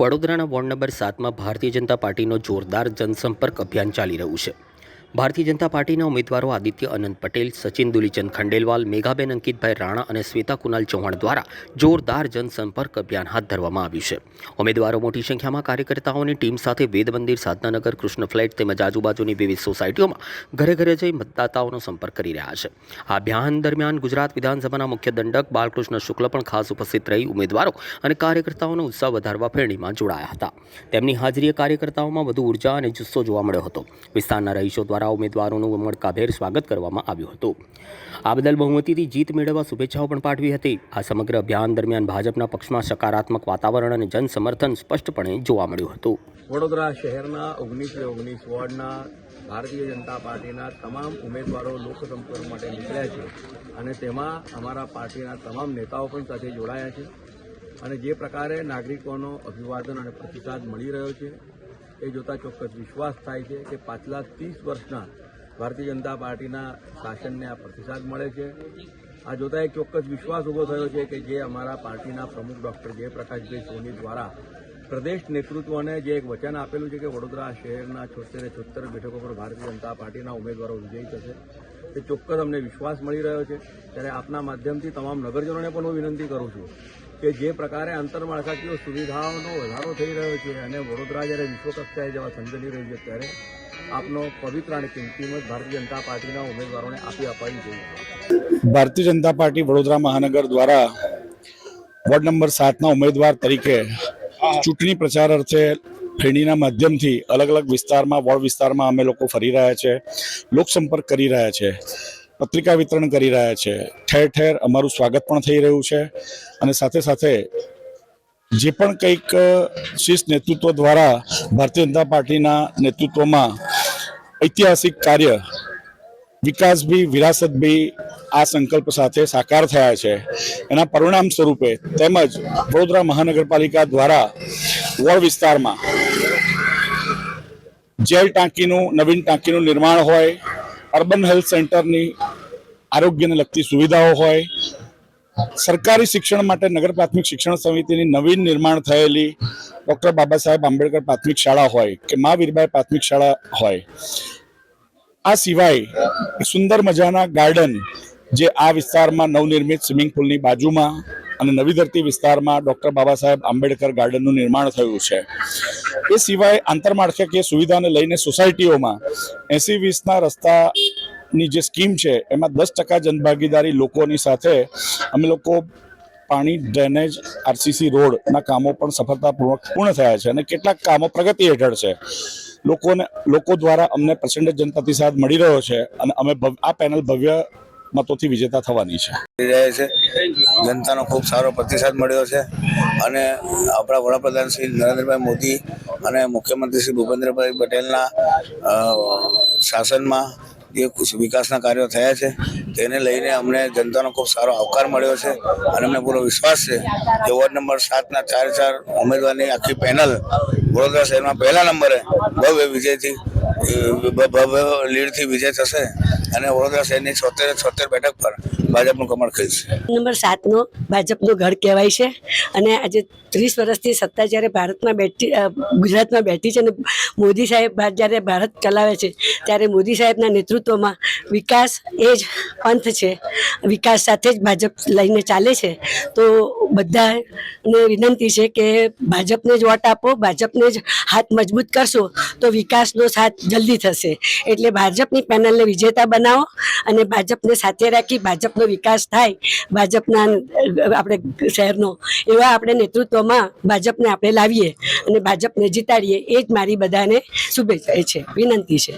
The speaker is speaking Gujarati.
વડોદરાના વોર્ડ નંબર 7માં ભારતીય જનતા પાર્ટીનો જોરદાર જનસંપર્ક અભિયાન ચાલી રહ્યું છે। ભારતીય જનતા પાર્ટીના ઉમેદવારો આદિત્ય અનંત પટેલ, સચિન દુલીચંદ ખંડેલવાલ, મેઘાબેન અંકિતભાઈ રાણા અને શ્વેતા કુનાલ ચૌહાણ દ્વારા જોરદાર જનસંપર્ક અભિયાન હાથ ધરવામાં આવ્યું છે। ઉમેદવારો મોટી સંખ્યામાં કાર્યકર્તાઓની ટીમ સાથે વેદ મંદિર, સાધનાનગર, કૃષ્ણ ફ્લેટ તેમજ આજુબાજુની વિવિધ સોસાયટીઓમાં ઘરે ઘરે જઈ મતદાતાઓનો સંપર્ક કરી રહ્યા છે। આ અભિયાન દરમિયાન ગુજરાત વિધાનસભાના મુખ્ય દંડક બાલકૃષ્ણ શુક્લ પણ ખાસ ઉપસ્થિત રહી ઉમેદવારો અને કાર્યકર્તાઓનો ઉત્સાહ વધારવા ફેરણીમાં જોડાયા હતા। તેમની હાજરીએ કાર્યકર્તાઓમાં વધુ ઉર્જા અને જુસ્સો જોવા મળ્યો હતો। વિસ્તારના રહીશો દ્વારા ઉમેદવારોનું ઉમળકાભેર સ્વાગત કરવામાં આવ્યું હતું। આ બદલ બહુમતીથી જીત મેળવવા શુભેચ્છાઓ પણ પાઠવી હતી। આ સમગ્ર અભિયાન દરમિયાન ભાજપના પક્ષમાં સકારાત્મક વાતાવરણ અને જનસમર્થન સ્પષ્ટપણે જોવા મળ્યું હતું। વડોદરા શહેરના 19 વોર્ડના ભારતીય જનતા પાર્ટીના તમામ ઉમેદવારો લોકસંપર્ક માટે નીકળ્યા છે અને તેમાં અમારા પાર્ટીના તમામ નેતાઓ પણ સાથે જોડાયા છે અને જે પ્રકારે નાગરિકોનો અભિવાદન અને પ્રતિસાદ મળી રહ્યો છે એ જોતા ચોક્કસ વિશ્વાસ થાય છે કે પાછલા 30 વર્ષના ભારતીય જનતા પાર્ટીના શાસનને આ પ્રતિસાદ મળે છે। આ જોતા એક ચોક્કસ વિશ્વાસ ઊભો થયો છે કે જે અમારા પાર્ટીના પ્રમુખ ડૉક્ટર જયપ્રકાશભાઈ સોની દ્વારા પ્રદેશ નેતૃત્વને જે એક વચન આપેલું છે કે વડોદરા શહેરના 76 બેઠકો પર ભારતીય જનતા પાર્ટીના ઉમેદવારો વિજયી થશે, તે ચોક્કસ અમને વિશ્વાસ મળી રહ્યો છે। ત્યારે આપના માધ્યમથી તમામ નગરજનોને પણ હું વિનંતી કરું છું કે જે પ્રકારે આંતરમાળખાકીય સુવિધાઓનો વધારો થઈ રહ્યો છે અને વડોદરા જ્યારે વિશ્વકક્ષાએ જવા સંજલી રહ્યું છે ત્યારે આપનો પવિત્ર અને કિંમતી મત ભારતીય જનતા પાર્ટીના ઉમેદવારોને અપાવી જોઈએ। ભારતીય જનતા પાર્ટી વડોદરા મહાનગર દ્વારા વોર્ડ નંબર 7ના ઉમેદવાર તરીકે ચૂંટણી પ્રચાર અર્થે ફેરણીના માધ્યમથી અલગ અલગ વિસ્તારમાં, વોર્ડ વિસ્તારમાં અમે લોકો ફરી રહ્યા છે, લોકસંપર્ક કરી રહ્યા છે, પત્રિકા વિતરણ કરી રહ્યા છે, ઠેર ઠેર અમારું સ્વાગત પણ થઈ રહ્યું છે અને સાથે સાથે જે પણ કંઈક શીર્ષ નેતૃત્વ દ્વારા ભારતીય જનતા પાર્ટીના નેતૃત્વમાં ઐતિહાસિક કાર્ય વિકાસ ભી વિરાસત ભી આ સંકલ્પ સાથે સાકાર થયા છે એના પરિણામ સ્વરૂપે તેમજ વડોદરા મહાનગરપાલિકા દ્વારા વોર્ડ વિસ્તારમાં જેલ ટાંકીનું, નવીન ટાંકીનું નિર્માણ હોય, અર્બન હેલ્થ સેન્ટરની આરોગ્યને લગતી સુવિધાઓ હોય, સરકારી શિક્ષણ માટે નગર પ્રાથમિક શિક્ષણ સમિતિની નવીન નિર્માણ થયેલી ડૉક્ટર બાબા સાહેબ આંબેડકર પ્રાથમિક શાળા હોય કે મા વીરબાઈ પ્રાથમિક શાળા હોય, આ સિવાય સુંદર મજાના ગાર્ડન જે આ વિસ્તારમાં નવનિર્મિત સ્વિમિંગ પુલની બાજુમાં અને નવી ધરતી વિસ્તારમાં ડૉક્ટર બાબા સાહેબ આંબેડકર ગાર્ડનનું નિર્માણ થયું છે। એ સિવાય આંતરમાળખાકીય સુવિધાને લઈને સોસાયટીઓમાં 80-20ના રસ્તાની જે સ્કીમ છે એમાં 10% જનભાગીદારી લોકોની સાથે અમે લોકો પાણી, ડ્રેનેજ, આરસીસી રોડના કામો પણ સફળતાપૂર્વક પૂર્ણ થયા છે અને કેટલાક કામો પ્રગતિ હેઠળ છે। લોકો દ્વારા અમને પ્રચંડ જનપ્રતિસાદ મળી રહ્યો છે અને અમે આ પેનલ ભવ્ય મતોથી વિજેતા થવાની છે। જનતાનો ખૂબ સારો પ્રતિસાદ મળ્યો છે અને આપણા વડાપ્રધાન શ્રી નરેન્દ્રભાઈ મોદી અને મુખ્યમંત્રી શ્રી ભૂપેન્દ્રભાઈ પટેલના શાસનમાં જે વિકાસના કાર્યો થયા છે તેને લઈને અમને જનતાનો ખૂબ સારો આવકાર મળ્યો છે અને અમને પૂરો વિશ્વાસ છે કે વોર્ડ નંબર 7ના 4 ઉમેદવારની આખી પેનલ વડોદરા શહેરમાં પહેલા નંબરે ભવ્ય લીડથી વિજય થશે અને વડોદરા શહેરની 76 બેઠક પર ભાજપનું કમળ ખીલશે। નંબર 7નો ભાજપનું ગઢ કહેવાય છે અને આજે 30 વર્ષથી સત્તા જ્યારે ગુજરાતમાં બેઠી છે અને મોદી સાહેબ જ્યારે ભારત ચલાવે છે ત્યારે મોદી સાહેબના નેતૃત્વમાં વિકાસ એ જ પંથ છે, વિકાસ સાથે જ ભાજપ લઈને ચાલે છે। તો બધાને વિનંતી છે કે ભાજપને જ વોટ આપો, ભાજપને જ હાથ મજબૂત કરશો તો વિકાસનો સાથ જલ્દી થશે। એટલે ભાજપની પેનલને વિજેતા બનાવો અને ભાજપને સાથે રાખી ભાજપનો વિકાસ થાય, ભાજપના આપણે શહેરનો એવા આપણે નેતૃત્વમાં ભાજપને આપણે લાવીએ અને ભાજપને જીતાડીએ, એ જ મારી બધાને શુભેચ્છા છે, વિનંતી છે।